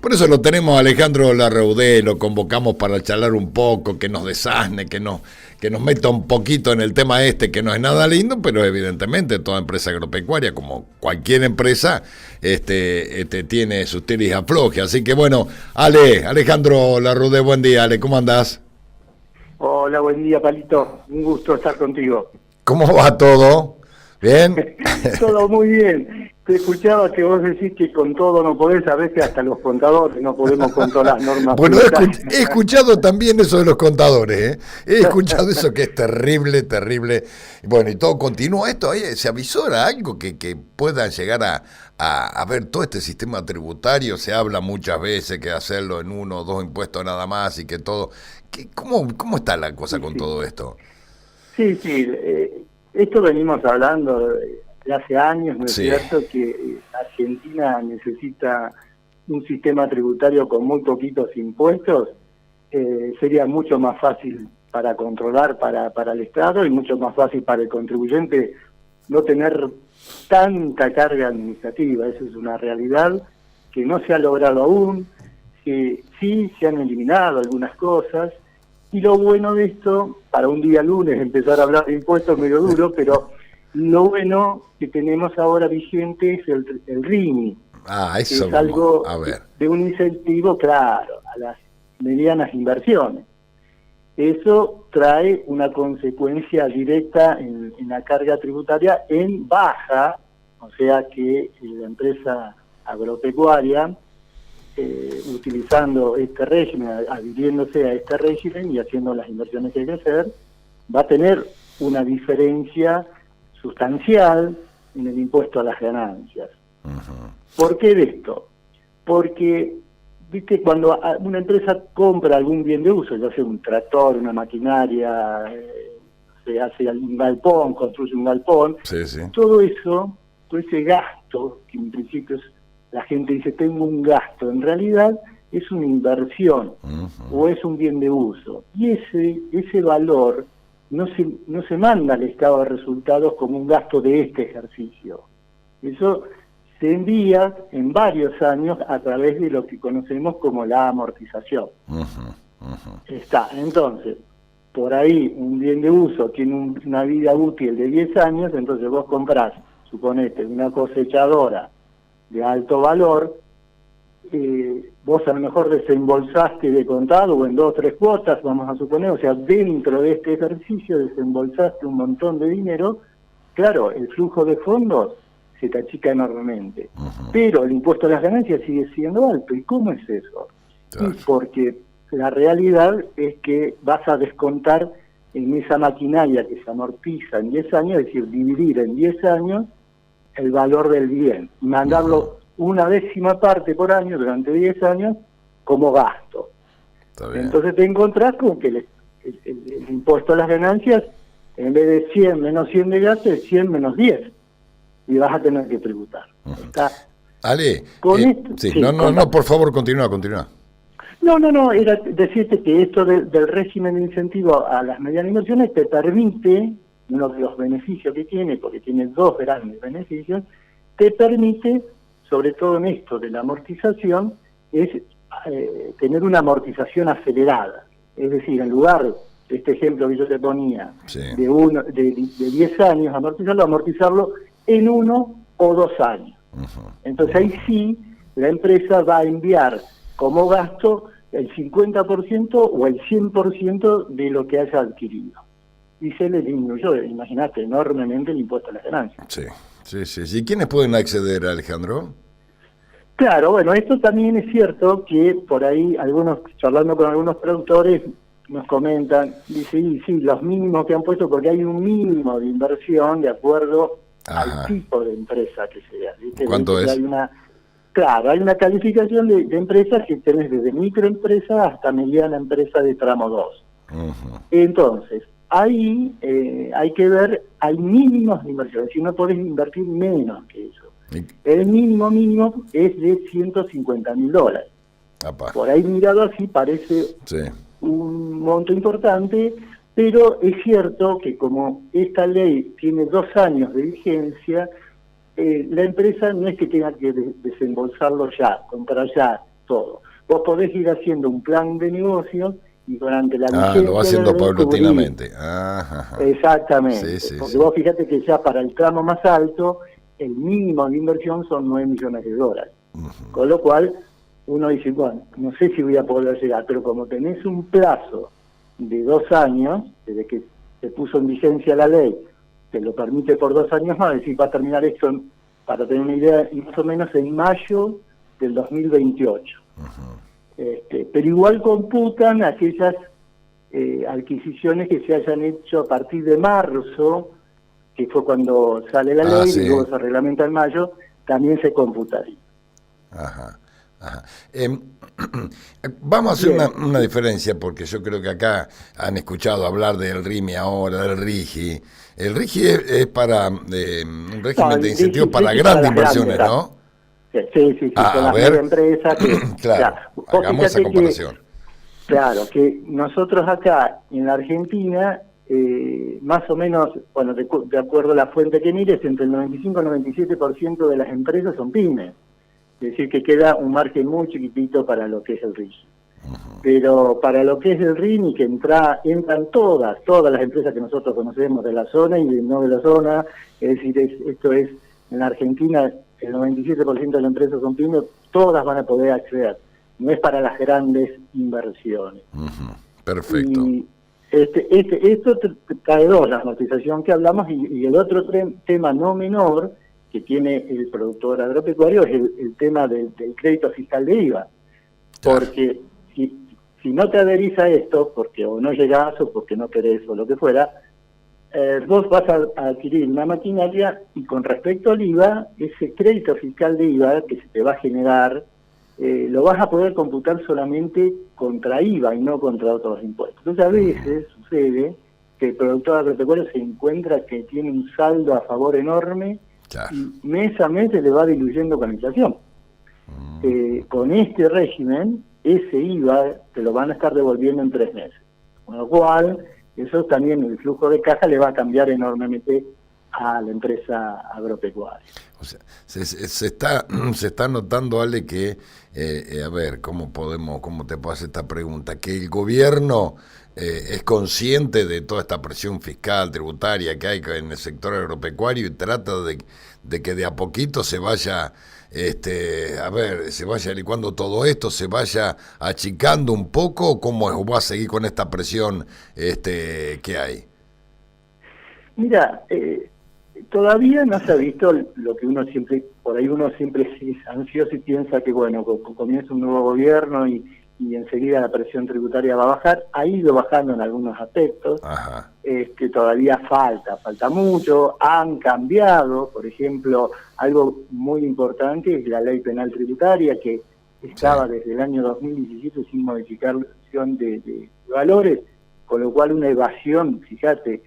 Por eso lo tenemos a Alejandro Larraudé, lo convocamos para charlar un poco, que nos desasne, que nos meta un poquito en el tema que no es nada lindo, pero evidentemente toda empresa agropecuaria, como cualquier empresa, tiene sus tiris aflojes. Así que bueno, Alejandro Larraudé, buen día, Ale, ¿cómo andás? Hola, buen día, Palito. Un gusto estar contigo. ¿Cómo va todo? ¿Bien? Todo muy bien. Te escuchaba que vos decís que con todo no podés, a veces hasta los contadores no podemos controlar las normas. Bueno, he escuchado también eso de los contadores, ¿eh? He escuchado eso que es terrible, terrible. Bueno, y todo continúa. Esto, ¿se avisora algo que puedan llegar a ver todo este sistema tributario? Se habla muchas veces que hacerlo en 1 o 2 impuestos nada más y que todo... ¿Cómo está la cosa con todo esto? Sí, esto venimos hablando de hace años, ¿no es cierto? Que Argentina necesita un sistema tributario con muy poquitos impuestos. Sería mucho más fácil para controlar para el Estado y mucho más fácil para el contribuyente no tener tanta carga administrativa. Eso es una realidad que no se ha logrado aún, que sí se han eliminado algunas cosas. Y lo bueno de esto, para un día lunes empezar a hablar de impuestos medio duro, pero lo bueno que tenemos ahora vigente es el RINI. Eso es algo a ver. de un incentivo, claro, a las medianas inversiones. Eso trae una consecuencia directa en la carga tributaria en baja, o sea que la empresa agropecuaria, utilizando este régimen, adhiriéndose a este régimen y haciendo las inversiones que hay que hacer, va a tener una diferencia sustancial en el impuesto a las ganancias. Uh-huh. ¿Por qué de esto? Porque, viste, cuando una empresa compra algún bien de uso, ya sea un tractor, una maquinaria, se hace un galpón, construye un galpón, sí. todo eso, todo ese gasto, que en principio la gente dice tengo un gasto, en realidad es una inversión, uh-huh, o es un bien de uso. Y ese valor no se manda al estado de resultados como un gasto de este ejercicio. Eso se envía en varios años a través de lo que conocemos como la amortización. Está, entonces, por ahí un bien de uso tiene una vida útil de 10 años, entonces vos comprás, suponete, una cosechadora de alto valor, vos a lo mejor desembolsaste de contado o en 2 o 3 cuotas, vamos a suponer, o sea, dentro de este ejercicio desembolsaste un montón de dinero, claro, el flujo de fondos se te achica enormemente, pero el impuesto a las ganancias sigue siendo alto. ¿Y cómo es eso? Claro. Porque la realidad es que vas a descontar en esa maquinaria que se amortiza en 10 años, es decir, dividir en 10 años el valor del bien y mandarlo una décima parte por año durante 10 años como gasto. Entonces te encontrás con que el impuesto a las ganancias, en vez de 100 menos 100 de gasto, es 100 menos 10. Y vas a tener que tributar. Ale, esto, no, por favor, continúa. No, era decirte que esto del régimen de incentivo a las medianas inversiones te permite, uno de los beneficios que tiene, porque tiene 2 grandes beneficios, te permite, sobre todo en esto de la amortización, es tener una amortización acelerada. Es decir, en lugar de este ejemplo que yo te ponía, de 10 años amortizarlo en 1 o 2 años. Entonces ahí sí, la empresa va a enviar como gasto el 50% o el 100% de lo que haya adquirido. Y se le disminuyó, imagínate, enormemente el impuesto a las ganancias. Sí. ¿Y quiénes pueden acceder, Alejandro? Claro, bueno, esto también es cierto que por ahí charlando con algunos productores nos comentan, dice, sí, los mínimos que han puesto, porque hay un mínimo de inversión de acuerdo al tipo de empresa que sea. ¿Viste? ¿Cuánto es? Hay una calificación de empresas que tenés desde microempresa hasta mediana empresa de tramo 2. Entonces, ahí hay que ver, hay mínimos de inversión, es decir, no podés invertir menos que eso. El mínimo es de $150.000. Por ahí mirado así parece un monto importante, pero es cierto que como esta ley tiene 2 años de vigencia, la empresa no es que tenga que desembolsarlo ya, comprar ya. todo. Vos podés ir haciendo un plan de negocio y durante la vigencia lo va haciendo de la ley paulatinamente. Exactamente, Sí, porque sí. vos fíjate que ya para el tramo más alto, el mínimo de inversión son 9 millones de dólares. Con lo cual, uno dice, bueno, no sé si voy a poder llegar, pero como tenés un plazo de 2 años, desde que se puso en vigencia la ley, te lo permite por 2 años más, es decir, va a terminar esto, para tener una idea, más o menos en mayo del 2028. Pero igual computan aquellas adquisiciones que se hayan hecho a partir de marzo, que fue cuando sale la ley, Sí. y luego se reglamenta en mayo, también se computaría. Ajá. Vamos a hacer una diferencia, porque yo creo que acá han escuchado hablar del RIMI ahora, del RIGI. El RIGI es para un régimen de incentivos para grandes inversiones, ¿no? Sí, con las mega empresas. Claro, hagamos esa comparación. Claro, que nosotros acá en la Argentina, más o menos, bueno, de acuerdo a la fuente que mires, entre el 95 y el 97% de las empresas son pymes. Es decir, que queda un margen muy chiquitito para lo que es el RIGI. Pero para lo que es el RIMI, que entran todas las empresas que nosotros conocemos de la zona y no de la zona, es decir, esto es, en la Argentina, el 97% de las empresas son pymes, todas van a poder acceder. No es para las grandes inversiones. Perfecto. Y esto trae dos, la amortización que hablamos, y el otro tema no menor que tiene el productor agropecuario es el tema del crédito fiscal de IVA. Porque si no te adherís a esto, porque o no llegás o porque no querés o lo que fuera, vos vas a adquirir una maquinaria y con respecto al IVA, ese crédito fiscal de IVA que se te va a generar, lo vas a poder computar solamente contra IVA y no contra otros impuestos. Entonces a veces sucede que el productor agropecuario se encuentra que tiene un saldo a favor enorme y mes a mes se le va diluyendo con la inflación. Con este régimen, ese IVA te lo van a estar devolviendo en 3 meses. Con lo cual, eso también, el flujo de caja le va a cambiar enormemente a la empresa agropecuaria. O sea, se está notando, Ale, que, a ver, ¿cómo te puedo hacer esta pregunta? Que el gobierno es consciente de toda esta presión fiscal, tributaria que hay en el sector agropecuario y trata de que de a poquito se vaya, se vaya licuando todo esto, se vaya achicando un poco, ¿o cómo va a seguir con esta presión que hay? Mira, todavía no se ha visto lo que uno siempre es ansioso y piensa que, bueno, comienza un nuevo gobierno y enseguida la presión tributaria va a bajar. Ha ido bajando en algunos aspectos, que todavía falta mucho. Han cambiado, por ejemplo, algo muy importante es la ley penal tributaria, que estaba desde el año 2017 sin modificación de valores, con lo cual una evasión, fíjate,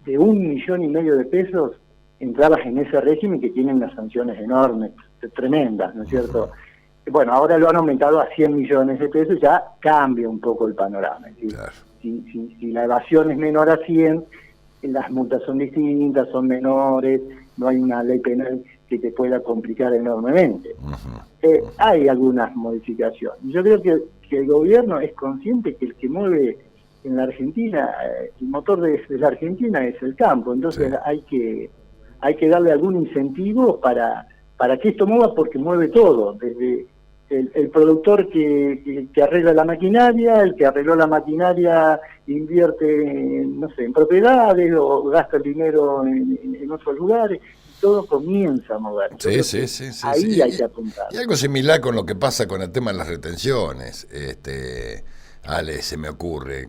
de 1,5 millones de pesos entrabas en ese régimen que tiene unas sanciones enormes, tremendas, ¿no es cierto? Bueno, ahora lo han aumentado a 100 millones de pesos, ya cambia un poco el panorama. Claro. Si la evasión es menor a 100, las multas son distintas, son menores, no hay una ley penal que te pueda complicar enormemente. Hay algunas modificaciones. Yo creo que el gobierno es consciente que el que mueve en la Argentina, el motor de la Argentina es el campo, entonces hay que darle algún incentivo para que esto mueva, porque mueve todo, desde el productor que arregla la maquinaria, el que arregló la maquinaria invierte, no sé, en propiedades o gasta el dinero en otros lugares, y todo comienza a mover. Sí. Ahí hay que apuntar. Y algo similar con lo que pasa con el tema de las retenciones, Ale, se me ocurre.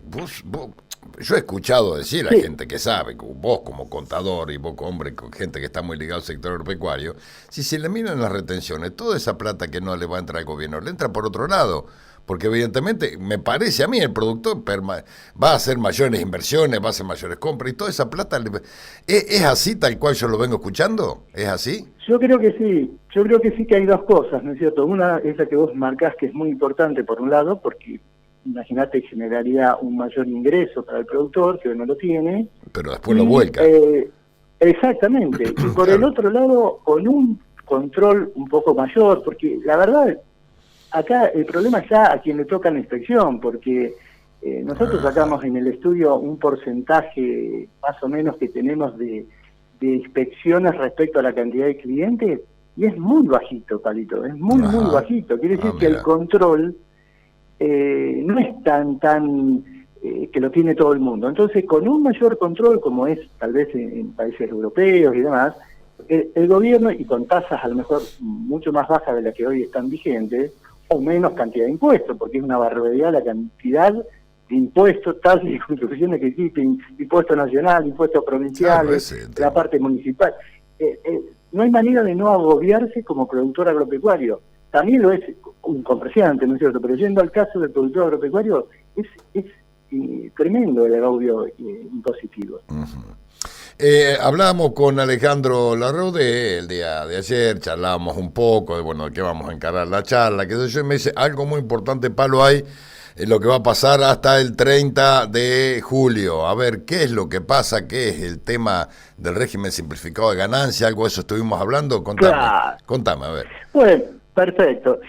Yo he escuchado decir a gente que sabe, vos como contador y vos hombre, con gente que está muy ligado al sector agropecuario, si se le miran las retenciones, toda esa plata que no le va a entrar al gobierno, le entra por otro lado, porque evidentemente, me parece a mí, el productor va a hacer mayores inversiones, va a hacer mayores compras, y toda esa plata, ¿es así tal cual yo lo vengo escuchando? ¿Es así? Yo creo que sí que hay dos cosas, ¿no es cierto? Una es la que vos marcás, que es muy importante por un lado, porque imagínate, generaría un mayor ingreso para el productor, que hoy no lo tiene. Pero después lo vuelca. Exactamente. Y por el otro lado, con un control un poco mayor, porque la verdad, acá el problema está a quien le toca la inspección, porque nosotros sacamos en el estudio un porcentaje más o menos que tenemos de inspecciones respecto a la cantidad de clientes, y es muy bajito, Palito, es muy bajito. Quiere decir que el control no es tan que lo tiene todo el mundo. Entonces, con un mayor control, como es tal vez en países europeos y demás, el gobierno, y con tasas a lo mejor mucho más bajas de las que hoy están vigentes, o menos cantidad de impuestos, porque es una barbaridad la cantidad de impuestos, tasas y contribuciones que existen, impuesto nacional, impuestos provinciales, la parte municipal. No hay manera de no agobiarse como productor agropecuario. También lo es un comerciante, ¿no es cierto? Pero yendo al caso del productor agropecuario, es tremendo el agobio impositivo. Hablábamos con Alejandro Larrode el día de ayer, charlábamos un poco de qué vamos a encarar la charla, qué sé yo, y me dice algo muy importante, Palo, hay lo que va a pasar hasta el 30 de julio. A ver, ¿qué es lo que pasa? ¿Qué es el tema del régimen simplificado de ganancia? Algo de eso estuvimos hablando. Contame, a ver. Bueno, perfecto.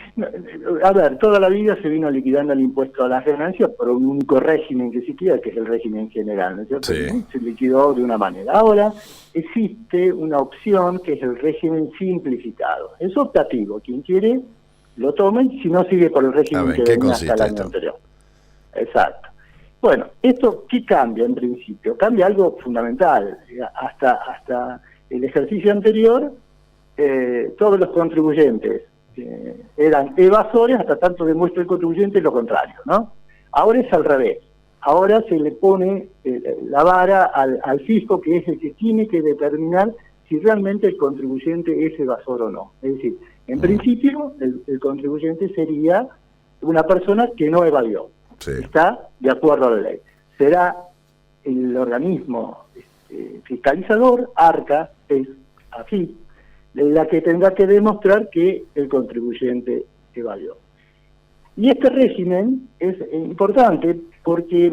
A ver, toda la vida se vino liquidando el impuesto a las ganancias por un único régimen que existía, que es el régimen general, ¿no es cierto? Sí. Se liquidó de una manera. Ahora existe una opción que es el régimen simplificado. Es optativo. Quien quiere lo tomen, si no sigue por el régimen que venía hasta el año anterior. Exacto. Bueno, ¿esto qué cambia en principio? Cambia algo fundamental. Hasta el ejercicio anterior, todos los contribuyentes eran evasores hasta tanto demuestre el contribuyente lo contrario, ¿no? Ahora es al revés. Ahora se le pone la vara al fisco, que es el que tiene que determinar si realmente el contribuyente es evasor o no. Es decir, en principio, el contribuyente sería una persona que no evadió. Sí. Está de acuerdo a la ley. Será el organismo fiscalizador, ARCA, es AFIP, la que tendrá que demostrar que el contribuyente evadió. Y este régimen es importante porque,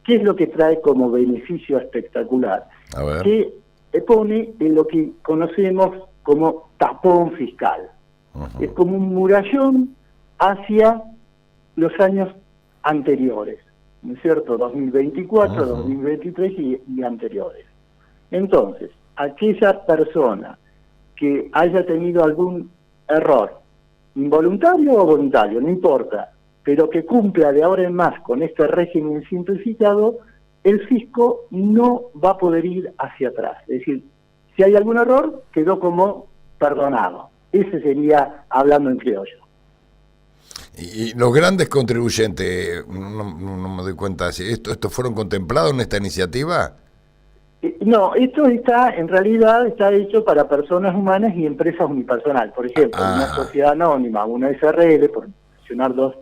¿qué es lo que trae como beneficio espectacular? A ver. Que pone en lo que conocemos como tapón fiscal. Es como un murallón hacia los años anteriores, ¿no es cierto? 2024, 2023 y anteriores. Entonces, aquella persona que haya tenido algún error, involuntario o voluntario, no importa, pero que cumpla de ahora en más con este régimen simplificado, el fisco no va a poder ir hacia atrás. Es decir, si hay algún error, quedó como perdonado. Ese sería hablando en criollo. Y los grandes contribuyentes, no me doy cuenta, ¿estos fueron contemplados en esta iniciativa? No, esto en realidad está hecho para personas humanas y empresas unipersonal. Por ejemplo, una sociedad anónima, una SRL, por mencionar dos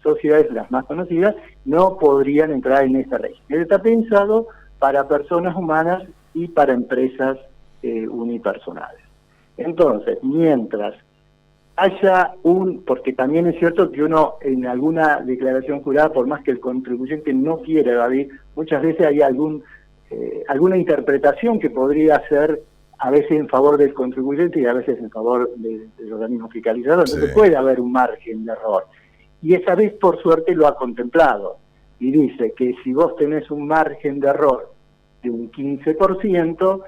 sociedades las más conocidas, no podrían entrar en esta régimen. Está pensado para personas humanas y para empresas unipersonales. Entonces, mientras haya porque también es cierto que uno en alguna declaración jurada, por más que el contribuyente no quiera evadir, muchas veces hay alguna interpretación que podría ser a veces en favor del contribuyente y a veces en favor del organismo fiscalizador. Entonces puede haber un margen de error. Y esa vez, por suerte, lo ha contemplado. Y dice que si vos tenés un margen de error de un 15%,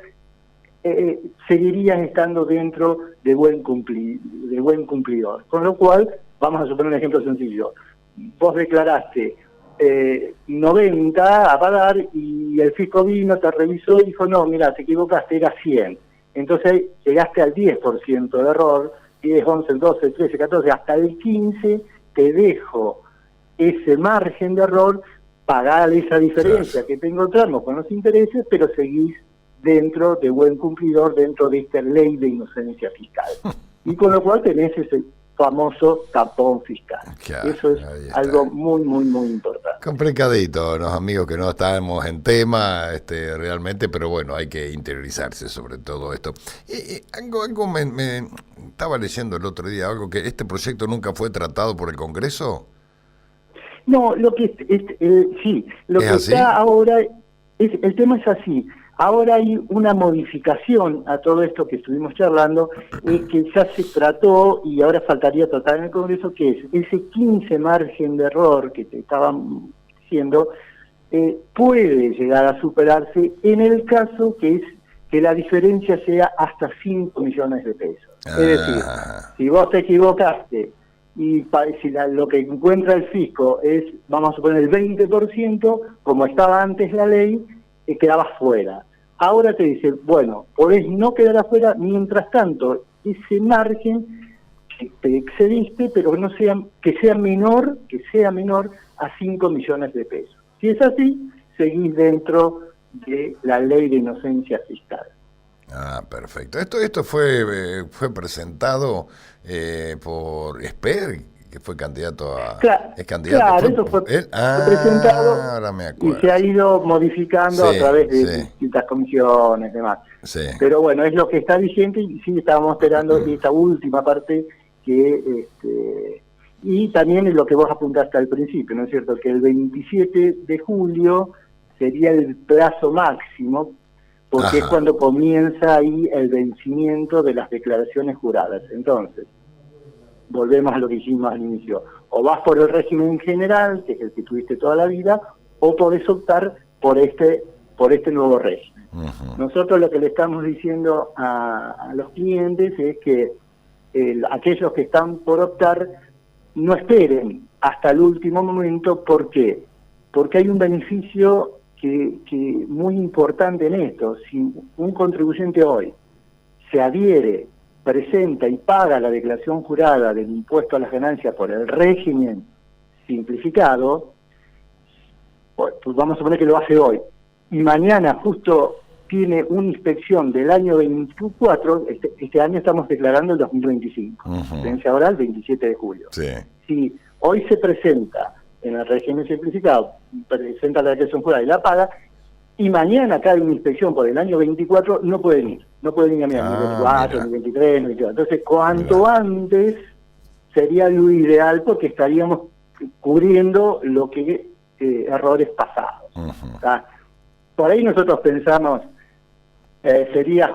seguirías estando dentro de buen cumplidor. Con lo cual, vamos a suponer un ejemplo sencillo. Vos declaraste 90 a pagar y el fisco vino, te revisó y dijo, no, mira, te equivocaste, era 100. Entonces llegaste al 10% de error, 10, 11, 12, 13, 14, hasta el 15 te dejo ese margen de error, pagar esa diferencia que te encontramos con los intereses, pero seguís dentro de buen cumplidor, dentro de esta ley de inocencia fiscal. Y con lo cual tenés ese famoso tapón fiscal. Claro, eso es algo muy, muy, muy importante. Complicadito, los amigos que no estamos en tema realmente, pero bueno, hay que interiorizarse sobre todo esto. Algo me estaba leyendo el otro día, algo que este proyecto nunca fue tratado por el Congreso. No, lo que sí, lo que así? está ahora, el tema es así. Ahora hay una modificación a todo esto que estuvimos charlando, que ya se trató y ahora faltaría tratar en el Congreso, que es ese 15 margen de error que te estaban diciendo, puede llegar a superarse en el caso que la diferencia sea hasta 5 millones de pesos. Es decir, si vos te equivocaste y si lo que encuentra el fisco es, vamos a suponer, el 20%, como estaba antes la ley, quedabas fuera. Ahora te dice, bueno, podés no quedar afuera, mientras tanto, ese margen que te excediste, pero que sea menor a 5 millones de pesos. Si es así, seguís dentro de la ley de inocencia fiscal. Ah, perfecto. Esto fue presentado por Esper, que fue candidato a... ¿Es candidato? Claro, eso fue presentado, ahora me acuerdo, y se ha ido modificando a través de distintas comisiones y demás. Sí. Pero bueno, es lo que está vigente y sí estábamos esperando esta última parte que... y también es lo que vos apuntaste al principio, ¿no es cierto? Que el 27 de julio sería el plazo máximo, porque es cuando comienza ahí el vencimiento de las declaraciones juradas. Entonces, volvemos a lo que hicimos al inicio. O vas por el régimen general, que es el que tuviste toda la vida, o podés optar por este nuevo régimen. Nosotros lo que le estamos diciendo a los clientes es que aquellos que están por optar no esperen hasta el último momento. ¿Por qué? Porque hay un beneficio que muy importante en esto. Si un contribuyente hoy se adhiere, presenta y paga la declaración jurada del impuesto a las ganancias por el régimen simplificado, pues vamos a suponer que lo hace hoy, y mañana justo tiene una inspección del año 24, este año estamos declarando el 2025, licencia oral 27 de julio. Sí. Si hoy se presenta en el régimen simplificado, presenta la declaración jurada y la paga, y mañana cae una inspección por el año 24, no pueden ir a mi año, ni 24, ni 23, ni 22. Entonces, cuanto antes sería lo ideal, porque estaríamos cubriendo lo que errores pasados. Por ahí nosotros pensamos, sería,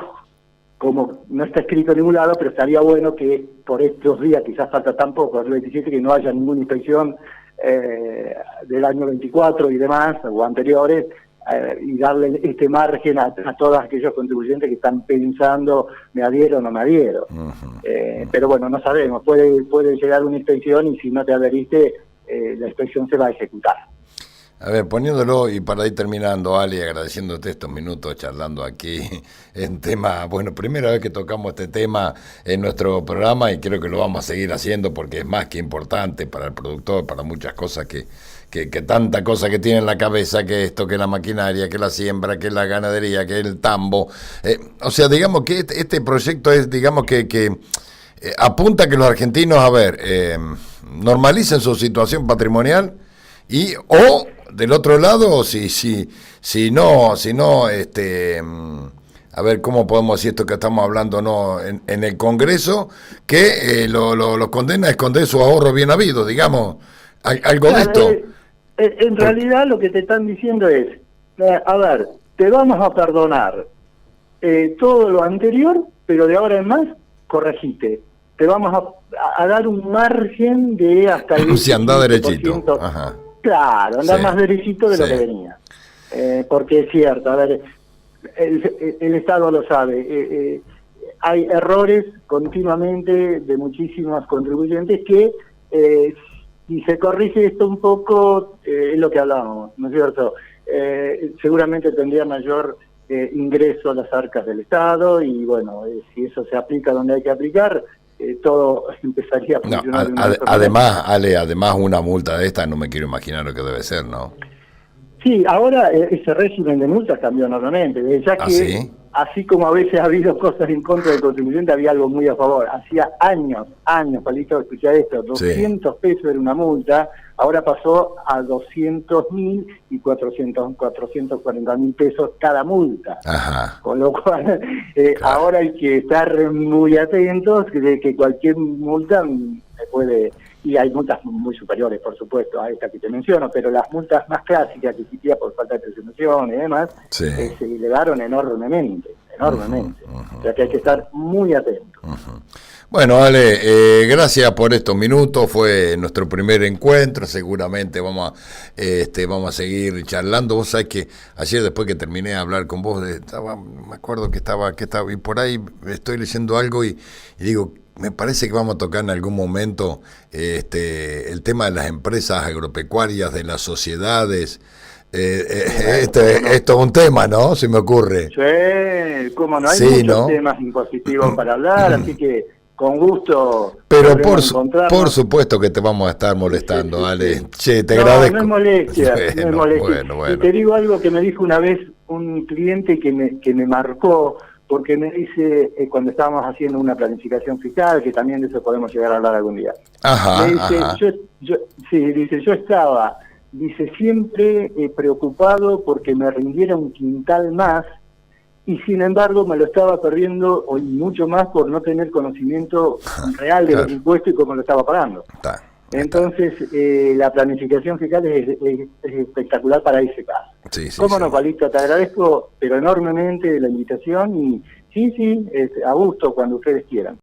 como no está escrito en ningún lado, pero estaría bueno que por estos días, quizás falta tan poco, el 27, que no haya ninguna inspección del año 24 y demás, o anteriores, y darle este margen a todos aquellos contribuyentes que están pensando, ¿me adhiero o no me adhiero? Pero bueno, no sabemos, puede llegar una inspección y si no te adheriste, la inspección se va a ejecutar. A ver, poniéndolo y para ir terminando, Ali, agradeciéndote estos minutos charlando aquí en tema, bueno, primera vez que tocamos este tema en nuestro programa y creo que lo vamos a seguir haciendo porque es más que importante para el productor, para muchas cosas que tanta cosa que tiene en la cabeza, que esto, que la maquinaria, que la siembra, que la ganadería, que el tambo. O sea, digamos que este proyecto es, digamos que apunta a que los argentinos, a ver, normalicen su situación patrimonial y o del otro lado, si no, a ver cómo podemos decir esto que estamos hablando no en el Congreso, que lo condena a esconder su ahorro bien habido, digamos, algo de esto. En realidad lo que te están diciendo es, a ver, te vamos a perdonar todo lo anterior, pero de ahora en más, corregite. Te vamos a dar un margen de hasta el 25%. Si anda derechito. Ajá. Claro, andar más derechito de lo que venía. Porque es cierto, a ver, el Estado lo sabe. Hay errores continuamente de muchísimos contribuyentes que, si se corrige esto un poco, es lo que hablábamos, ¿no es cierto? Seguramente tendría mayor ingreso a las arcas del Estado y, bueno, si eso se aplica donde hay que aplicar, todo empezaría a funcionar. No, además una multa de esta no me quiero imaginar lo que debe ser, ¿no? Sí, ahora ese régimen de multas cambió enormemente, ya que ¿sí? Así como a veces ha habido cosas en contra del contribuyente, había algo muy a favor. Hacía años, Palito, escuchá esto, 200 pesos era una multa, ahora pasó a 200.000 y 440.000 pesos cada multa. Ajá. Con lo cual, claro, ahora hay que estar muy atentos de que cualquier multa se puede... Y y hay multas muy superiores, por supuesto, a esta que te menciono, pero las multas más clásicas que existían por falta de presentación y demás, Sí. Se elevaron enormemente. O sea que hay que estar muy atentos. Bueno, Ale, gracias por estos minutos, fue nuestro primer encuentro, seguramente vamos a seguir charlando. Vos sabés que ayer, después que terminé de hablar con vos, me acuerdo que estaba, y por ahí estoy leyendo algo y digo, me parece que vamos a tocar en algún momento el tema de las empresas agropecuarias, de las sociedades. Esto es un tema, ¿no? Se me ocurre. Sí, cómo no, hay Sí, muchos ¿no? temas impositivos para hablar, así que con gusto. Pero encontrarnos. por supuesto que te vamos a estar molestando, Sí, sí, Ale. sí. Che, te No, agradezco. no es molestia, no es molestia. Bueno. Y te digo algo que me dijo una vez un cliente que me marcó, porque me dice, cuando estábamos haciendo una planificación fiscal, que también de eso podemos llegar a hablar algún día. Ajá, Me dice, ajá. yo estaba, siempre preocupado porque me rindiera un quintal más, y sin embargo me lo estaba perdiendo hoy mucho más por no tener conocimiento real de los impuestos y cómo lo estaba pagando. Entonces, la planificación fiscal es espectacular para ese caso. Sí, ¿Cómo no, Palito? Te agradezco, pero enormemente la invitación y sí, a gusto cuando ustedes quieran.